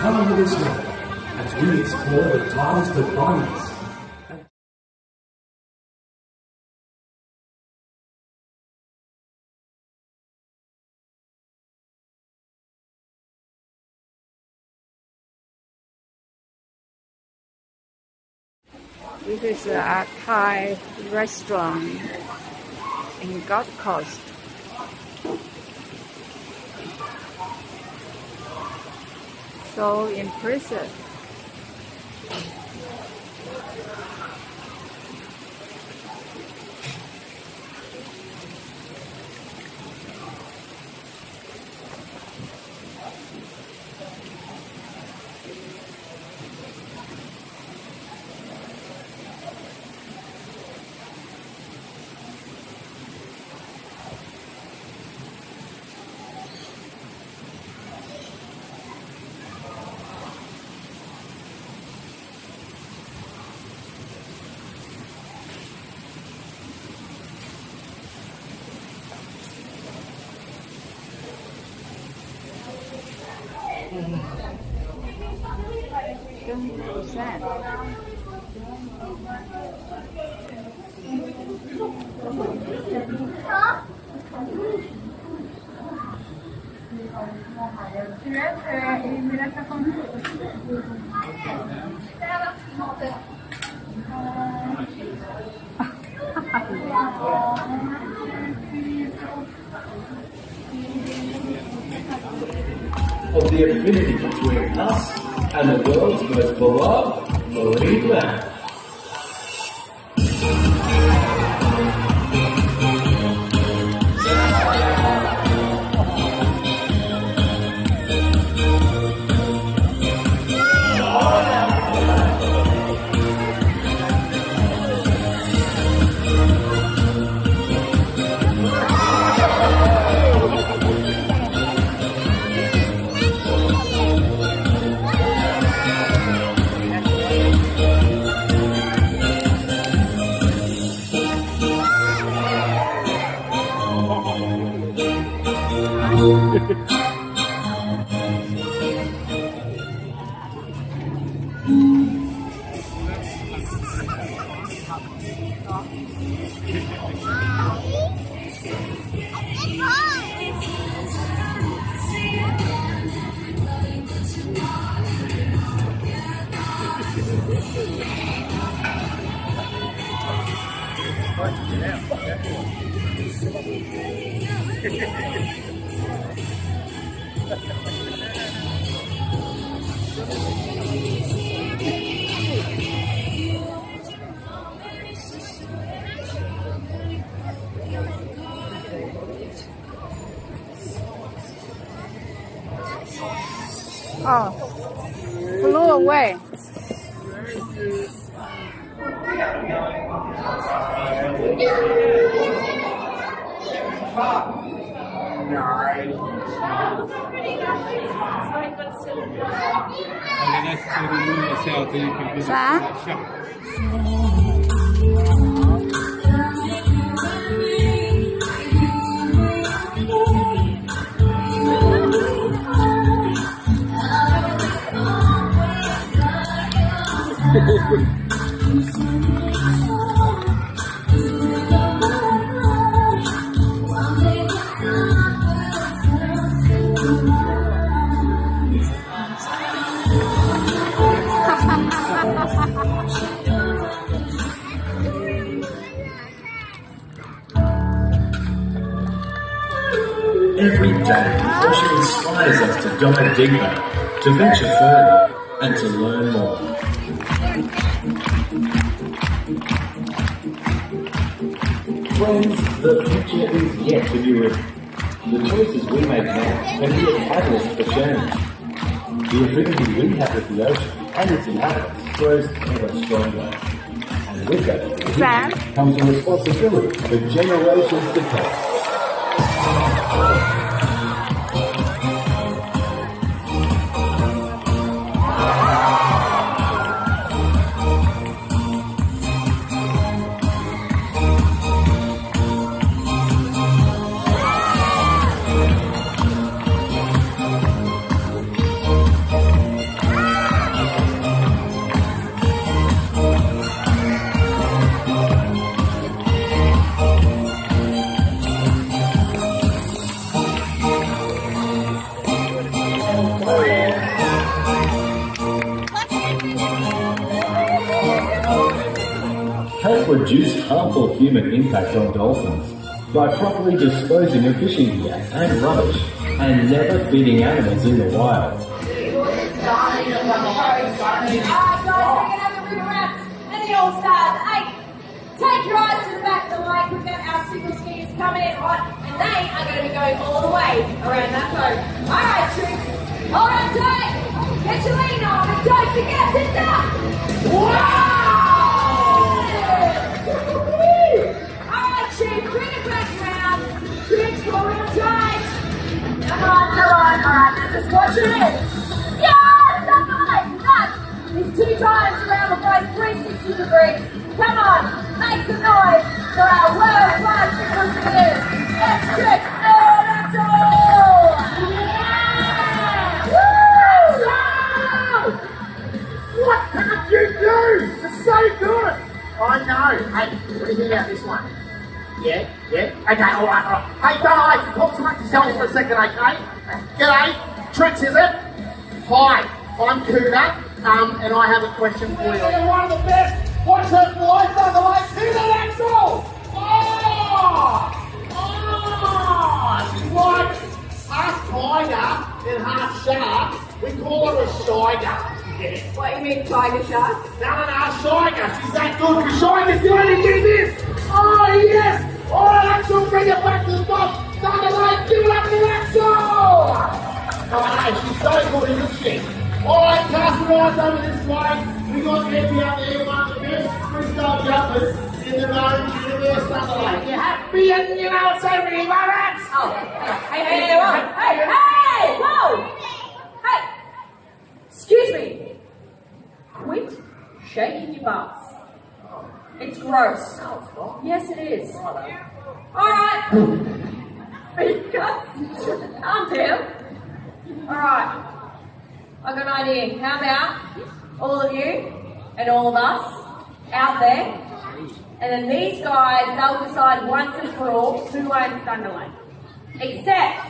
come with us now as we explore the ties that bind us. This is a Thai restaurant in Gold Coast. So impressive. Of the affinity between us and the world's most beloved marine land. Oh, flew away. Every day, nature inspires us to dive deeper, to venture further, and to learn more. Friends, the future is yet to be written. The choices we make now can be a catalyst for change. The affinity we have with the ocean and its inhabitants grows ever stronger. And with that comes the responsibility for generations to come. reduce harmful human impact on dolphins by properly disposing of fishing gear and rubbish and never feeding animals in the wild. Alright guys, we're going to have a ring of raps and the All-Stars. Hey, take your eyes to the back of the lake. We've got our single skiers coming in hot and they are going to be going all the way around that boat. Alright, Tricks, hold on tight. Get your lean on and don't forget to duck. Wow! Alright, Chief, bring it back around. Tricks, hold on tight. Come on. Alright, just watch your head. Yes! That's right! Nuts! It's 2 times around the boat, 360 degrees. Come on, make some noise for our world-class single skiers. Let's Tricks, oh, that's all! Yeah! Woo! What can't you do? It's so good. I know. Hey, what do you think about this one? Yeah? Okay, alright. Hey, don't like to talk too much yourselves for a second, okay? G'day, Tricks, is it? Hi, I'm Cooter, and I have a question for you. You're one of the best. Watch her fly down the lake to the axle. She's like half tiger and half shark. We call her a shiger. Yeah. What, you mean tiger shark? No, shiger. She's that good because shigers do only do this. Oh, yes. All right, Axel, bring it back to the box. Down the lake, give it up to Axel. Oh, hey, she's so good, isn't she? Alright, cast your eyes over this way. We got Eddie out there, one of the best freestyle jumpers in the known universe Sunderland. You happy and you know it's over here, my rats? Oh, hey, whoa! Hey! Excuse me. Quit shaking your butts. It's gross. No, it's not. Yes, it is. Alright. Big cuts. Calm down. Alright. I've got an idea. How about all of you and all of us out there, and then these guys, they'll decide once and for all who owns Thunderland. Except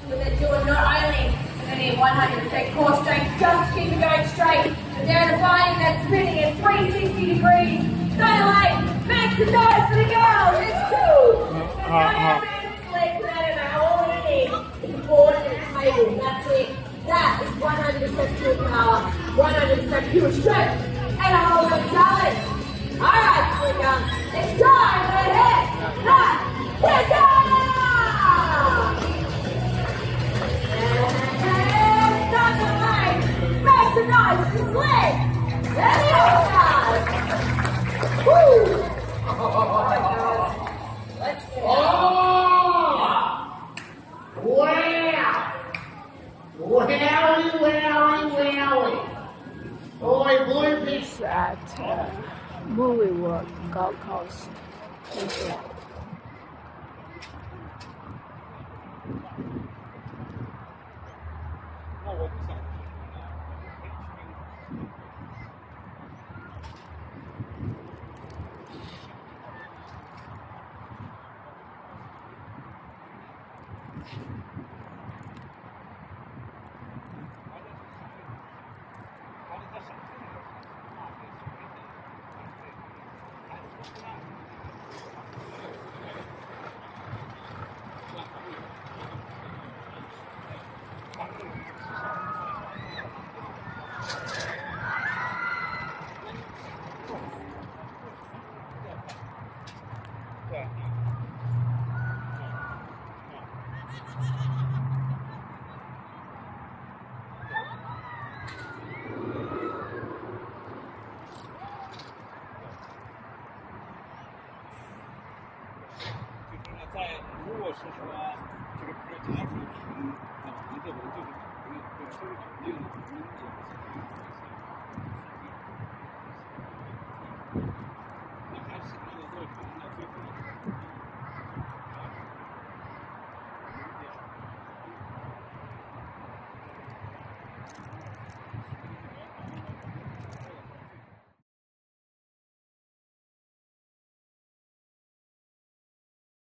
that they're doing not only they need 100% core strength, just keep it going straight, but they're defining that spinning at 360 degrees. Thunderland, make some noise for the girls. It's cool. Slick, no. All we need is a board and a table. That's it. That is 100% pure power, 100% pure strength, and a whole lot of talent. Alright, Slicker, it's time to hit that kicker! And that's the line. Make some noise for Slick! There we go! Woo! Let's get it. Oh! Wow! Wowie. Boy, blue fish. At Movie World Gold Coast, Queensland. Thank you.